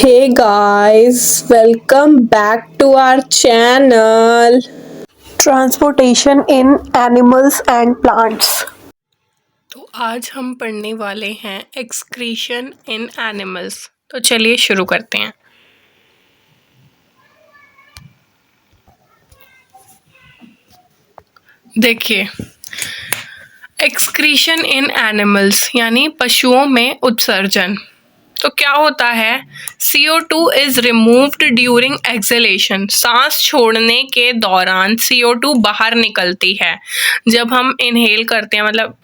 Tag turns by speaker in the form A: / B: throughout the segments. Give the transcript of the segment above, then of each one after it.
A: Hey guys, welcome back to our channel. Transportation in animals and plants.
B: तो आज हम पढ़ने वाले हैं एक्सक्रीशन इन एनिमल्स। तो चलिए शुरू करते हैं। देखिए, एक्सक्रीशन इन एनिमल्स यानी पशुओं में उत्सर्जन। तो क्या होता है, CO2 is removed during exhalation. सांस छोड़ने के दौरान CO2 बाहर निकलती है। जब हम इनहेल करते हैं, मतलब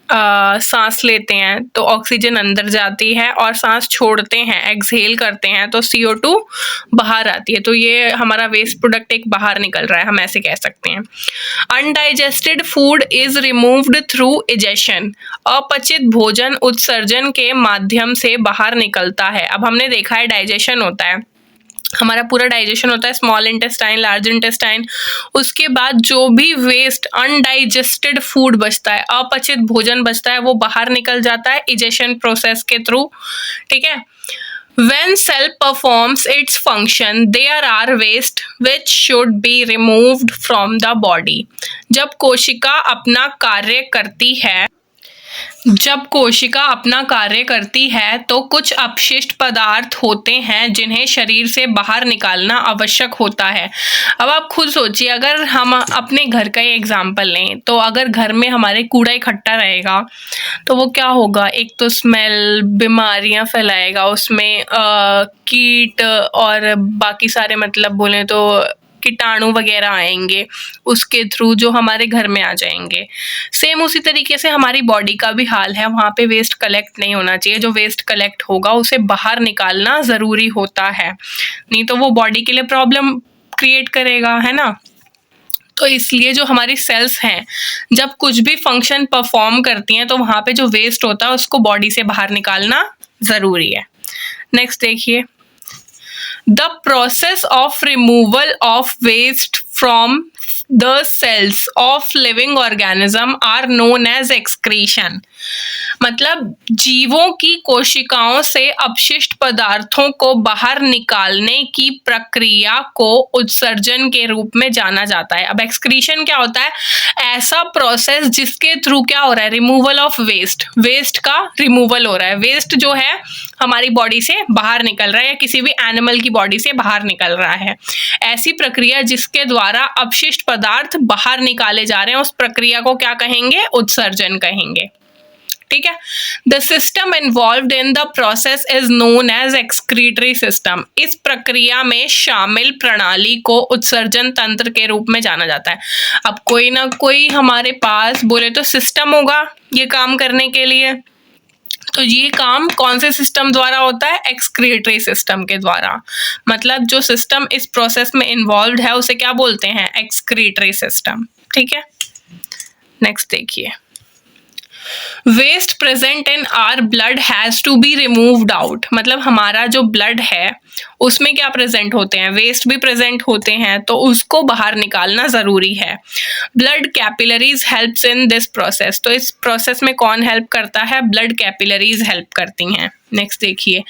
B: सांस लेते हैं तो ऑक्सीजन अंदर जाती है, और सांस छोड़ते हैं, एक्सहेल करते हैं तो CO2 बाहर आती है। तो ये हमारा वेस्ट प्रोडक्ट एक बाहर निकल रहा है, हम ऐसे कह सकते हैं। Undigested food is removed through egestion. अपचित भोजन उत्सर्जन के माध्यम से बाहर निकलता है। अब हमने देखा है डाइजेशन होता है, हमारा पूरा डाइजेशन होता है, स्मॉल इंटेस्टाइन, लार्ज इंटेस्टाइन। उसके बाद जो भी वेस्ट अनडाइजेस्टेड फूड बचता है, अपचित भोजन बचता है, वो बाहर निकल जाता है इजेशन प्रोसेस के थ्रू। ठीक है। When cell performs its function, there are waste which should be removed from the body. जब कोशिका अपना कार्य करती है तो कुछ अपशिष्ट पदार्थ होते हैं जिन्हें शरीर से बाहर निकालना आवश्यक होता है। अब आप खुद सोचिए, अगर हम अपने घर का ही एग्जाम्पल लें तो अगर घर में हमारे कूड़ा इकट्ठा रहेगा तो वो क्या होगा, एक तो स्मेल, बीमारियां फैलाएगा, उसमें कीट और बाकी सारे, मतलब बोलें तो कीटाणु वगैरह आएंगे, उसके थ्रू जो हमारे घर में आ जाएंगे। सेम उसी तरीके से हमारी बॉडी का भी हाल है, वहाँ पे वेस्ट कलेक्ट नहीं होना चाहिए। जो वेस्ट कलेक्ट होगा उसे बाहर निकालना ज़रूरी होता है, नहीं तो वो बॉडी के लिए प्रॉब्लम क्रिएट करेगा, है ना। तो इसलिए जो हमारी सेल्स हैं, जब कुछ भी फंक्शन परफॉर्म करती हैं तो वहाँ पे जो वेस्ट होता है उसको बॉडी से बाहर निकालना ज़रूरी है। नेक्स्ट देखिए, the process of removal of waste from the cells of living organism are known as excretion। मतलब जीवों की कोशिकाओं से अपशिष्ट पदार्थों को बाहर निकालने की प्रक्रिया को उत्सर्जन के रूप में जाना जाता है। अब एक्सक्रीशन क्या होता है, ऐसा प्रोसेस जिसके थ्रू क्या हो रहा है, रिमूवल ऑफ वेस्ट का रिमूवल हो रहा है। वेस्ट जो है हमारी बॉडी से बाहर निकल रहा है या किसी भी एनिमल की बॉडी से बाहर निकल रहा है। ऐसी प्रक्रिया जिसके द्वारा अपशिष्ट पदार्थ बाहर निकाले जा रहे हैं, उस प्रक्रिया को क्या कहेंगे, उत्सर्जन कहेंगे। ठीक है। The system involved in the process is known as excretory system. इस प्रक्रिया में शामिल प्रणाली को उत्सर्जन तंत्र के रूप में जाना जाता है। अब कोई ना कोई हमारे पास बोले तो सिस्टम होगा ये काम करने के लिए। तो ये काम कौन से सिस्टम द्वारा होता है, एक्सक्रीटरी सिस्टम के द्वारा। मतलब जो सिस्टम इस प्रोसेस में इन्वॉल्व है उसे क्या बोलते हैं, एक्सक्रीटरी सिस्टम। ठीक है। नेक्स्ट देखिए, waste present in our blood has to be removed out. मतलब हमारा जो ब्लड है उसमें क्या प्रेजेंट होते हैं, वेस्ट भी प्रेजेंट होते हैं, तो उसको बाहर निकालना जरूरी है। Blood capillaries helps in this process. तो इस प्रोसेस में कौन हेल्प करता है, ब्लड कैपिलरीज हेल्प करती हैं। नेक्स्ट देखिए,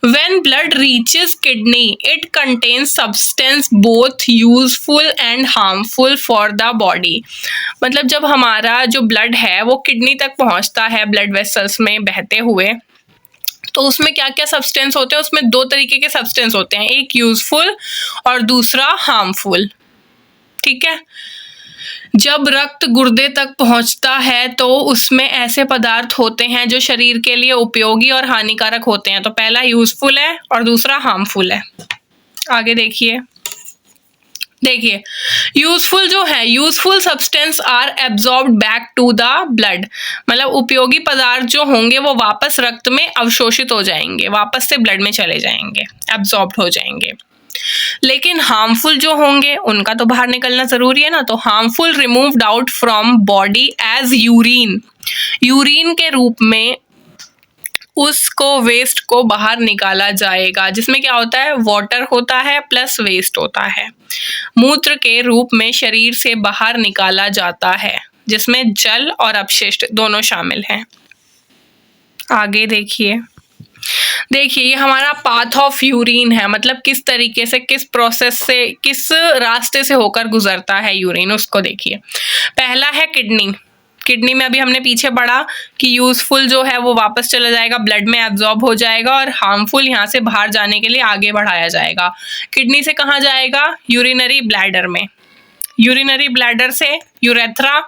B: when blood reaches kidney it contains substance both useful and harmful for the body. मतलब जब हमारा जो ब्लड है वो किडनी तक पहुंचता है, ब्लड वेसल्स में बहते हुए, तो उसमें क्या क्या सब्सटेंस होते हैं, उसमें दो तरीके के सब्सटेंस होते हैं, एक यूजफुल और दूसरा हार्मफुल। ठीक है। जब रक्त गुर्दे तक पहुंचता है तो उसमें ऐसे पदार्थ होते हैं जो शरीर के लिए उपयोगी और हानिकारक होते हैं। तो पहला यूजफुल है और दूसरा हार्मफुल है। आगे देखिए यूजफुल जो है, useful substance are absorbed back to the blood. मतलब उपयोगी पदार्थ जो होंगे वो वापस रक्त में अवशोषित हो जाएंगे, वापस से ब्लड में चले जाएंगे, एब्जॉर्ब्ड हो जाएंगे। लेकिन हार्मफुल जो होंगे उनका तो बाहर निकलना जरूरी है ना। तो harmful removed out from body as urine के रूप में उसको वेस्ट को बाहर निकाला जाएगा, जिसमें क्या होता है, वाटर होता है प्लस वेस्ट होता है। मूत्र के रूप में शरीर से बाहर निकाला जाता है, जिसमें जल और अपशिष्ट दोनों शामिल हैं। आगे देखिए, देखिए ये हमारा पाथ ऑफ यूरिन है, मतलब किस तरीके से, किस प्रोसेस से, किस रास्ते से होकर गुजरता है यूरिन, उसको देखिए। पहला है किडनी। किडनी में अभी हमने पीछे पढ़ा कि यूजफुल जो है वो वापस चला जाएगा, ब्लड में एब्जॉर्ब हो जाएगा, और हार्मफुल यहाँ से बाहर जाने के लिए आगे बढ़ाया जाएगा। किडनी से कहाँ जाएगा? यूरिनरी ब्लैडर में। यूरिनरी ब्लैडर से यूरेथ्रा,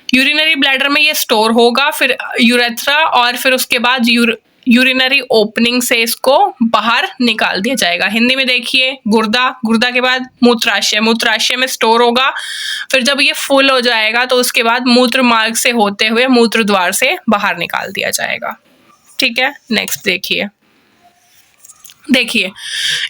B: यूरिनरी ब्लैडर में ये स्टोर होगा, फिर यूरेथ्रा, और फिर उसके बाद यूरिनरी ओपनिंग से इसको बाहर निकाल दिया जाएगा। हिंदी में देखिए गुर्दा, गुर्दा के बाद मूत्राशय, मूत्राशय में स्टोर होगा, फिर जब ये फुल हो जाएगा तो उसके बाद मूत्र मार्ग से होते हुए मूत्र द्वार से बाहर निकाल दिया जाएगा। ठीक है, नेक्स्ट देखिए। देखिए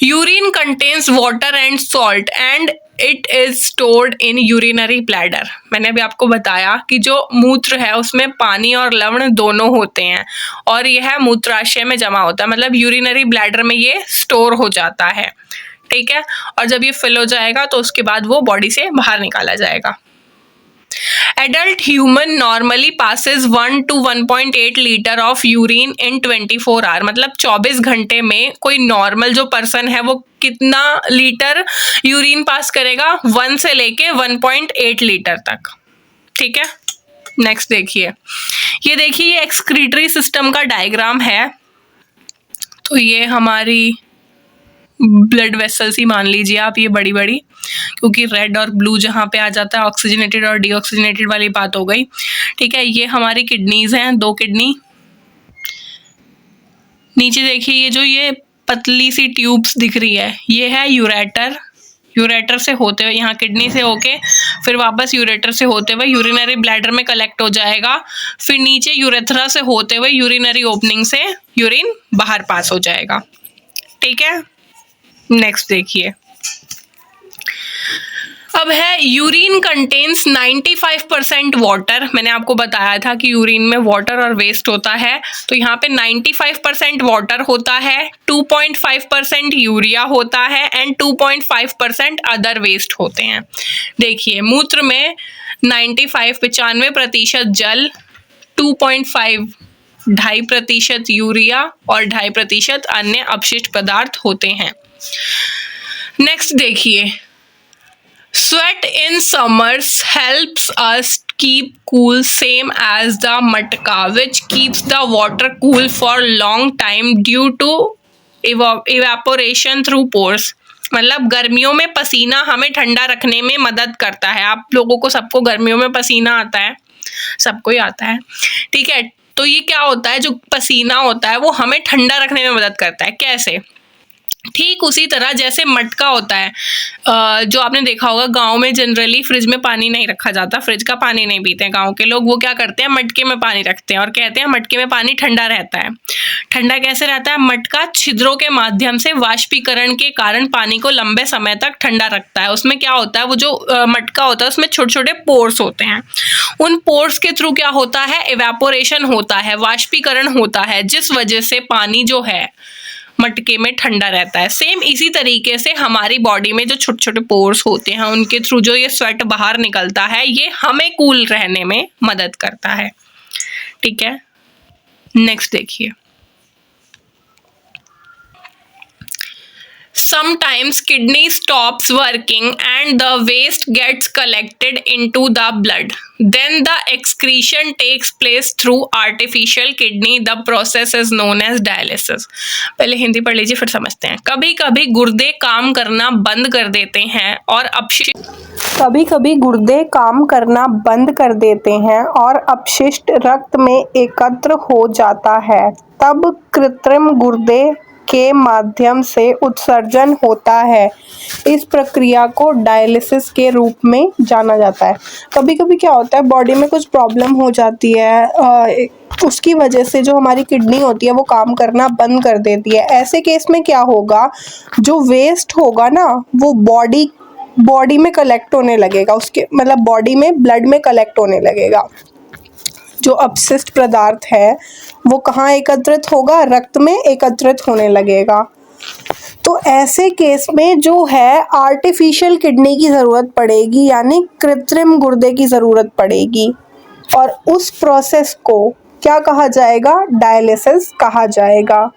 B: urine contains water and salt and it is stored in urinary bladder. मैंने अभी आपको बताया कि जो मूत्र है उसमें पानी और लवण दोनों होते हैं, और यह मूत्राशय में जमा होता है, मतलब यूरिनरी ब्लैडर में ये स्टोर हो जाता है। ठीक है, और जब ये फिल हो जाएगा तो उसके बाद वो बॉडी से बाहर निकाला जाएगा। Adult human normally passes 1 to 1.8 litre of urine in 24 hour, मतलब 24 घंटे में कोई नॉर्मल जो पर्सन है वो कितना लीटर यूरिन पास करेगा? 1 से लेके 1.8 लीटर तक। ठीक है, नेक्स्ट देखिए। ये देखिए ये एक्सक्रीटरी सिस्टम का डायग्राम है। तो ये हमारी ब्लड वेसल्स ही मान लीजिए आप, ये बड़ी बड़ी, क्योंकि रेड और ब्लू जहाँ पे आ जाता है ऑक्सीजनेटेड और डीऑक्सीजनेटेड वाली बात हो गई। ठीक है, ये हमारी किडनीज हैं, 2 किडनी। नीचे देखिए ये जो ये पतली सी ट्यूब्स दिख रही है, ये है यूरेटर। यूरेटर से होते हुए यहाँ किडनी से होके फिर वापस यूरेटर से होते हुए यूरिनरी ब्लैडर में कलेक्ट हो जाएगा, फिर नीचे यूरेथ्रा से होते हुए यूरिनरी ओपनिंग से यूरिन बाहर पास हो जाएगा। ठीक है, नेक्स्ट देखिए। अब है यूरिन कंटेन्स 95% वाटर। मैंने आपको बताया था कि यूरिन में वाटर और वेस्ट होता है, तो यहाँ पे 95% वाटर होता है, 2.5% यूरिया होता है एंड 2.5% अदर वेस्ट होते हैं। देखिए मूत्र में 95% जल, 2.5 2.5% यूरिया और 2.5% अन्य अपशिष्ट पदार्थ होते हैं। नेक्स्ट देखिए, sweat in summers helps us keep cool same as the matka which keeps the water cool for long time due to evaporation through pores। मतलब गर्मियों में पसीना हमें ठंडा रखने में मदद करता है। आप लोगों को सबको गर्मियों में पसीना आता है, सबको ही आता है। ठीक है, तो ये क्या होता है, जो पसीना होता है वो हमें ठंडा रखने में मदद करता है। कैसे? ठीक उसी तरह जैसे मटका होता है, जो आपने देखा होगा गांव में जनरली फ्रिज में पानी नहीं रखा जाता, फ्रिज का पानी नहीं पीते हैं गांव के लोग। वो क्या करते हैं, मटके में पानी रखते हैं और कहते हैं मटके में पानी ठंडा रहता है। ठंडा कैसे रहता है? मटका छिद्रों के माध्यम से वाष्पीकरण के कारण पानी को लंबे समय तक ठंडा रखता है। उसमें क्या होता है, वो जो मटका होता है उसमें छोटे छोटे पोर्स होते हैं। उन पोर्स के थ्रू क्या होता है, इवेपोरेशन होता है, वाष्पीकरण होता है, जिस वजह से पानी जो है मटके में ठंडा रहता है। सेम इसी तरीके से हमारी बॉडी में जो छोटे छोटे पोर्स होते हैं उनके थ्रू जो ये स्वेट बाहर निकलता है, ये हमें कूल रहने में मदद करता है। ठीक है, नेक्स्ट देखिए। Sometimes kidney stops working and the waste gets collected into the blood. Then the excretion takes place through artificial kidney. The process is known as dialysis. पहले हिंदी पढ़ लीजिए फिर समझते हैं। कभी कभी गुर्दे काम करना बंद कर देते हैं और
A: अपशिष्ट रक्त में एकत्र हो जाता है। तब कृत्रिम गुर्दे के माध्यम से उत्सर्जन होता है। इस प्रक्रिया को डायलिसिस के रूप में जाना जाता है। कभी कभी क्या होता है, बॉडी में कुछ प्रॉब्लम हो जाती है, उसकी वजह से जो हमारी किडनी होती है वो काम करना बंद कर देती है। ऐसे केस में क्या होगा, जो वेस्ट होगा ना वो बॉडी में कलेक्ट होने लगेगा, उसके मतलब बॉडी में ब्लड में कलेक्ट होने लगेगा। जो अपशिष्ट पदार्थ है वो कहाँ एकत्रित होगा, रक्त में एकत्रित होने लगेगा। तो ऐसे केस में जो है आर्टिफिशियल किडनी की ज़रूरत पड़ेगी, यानी कृत्रिम गुर्दे की ज़रूरत पड़ेगी। और उस प्रोसेस को क्या कहा जाएगा? डायलिसिस कहा जाएगा।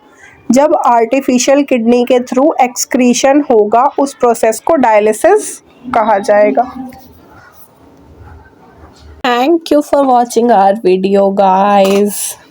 A: जब आर्टिफिशियल किडनी के थ्रू एक्सक्रीशन होगा उस प्रोसेस को डायलिसिस कहा जाएगा। Thank you for watching our video, guys.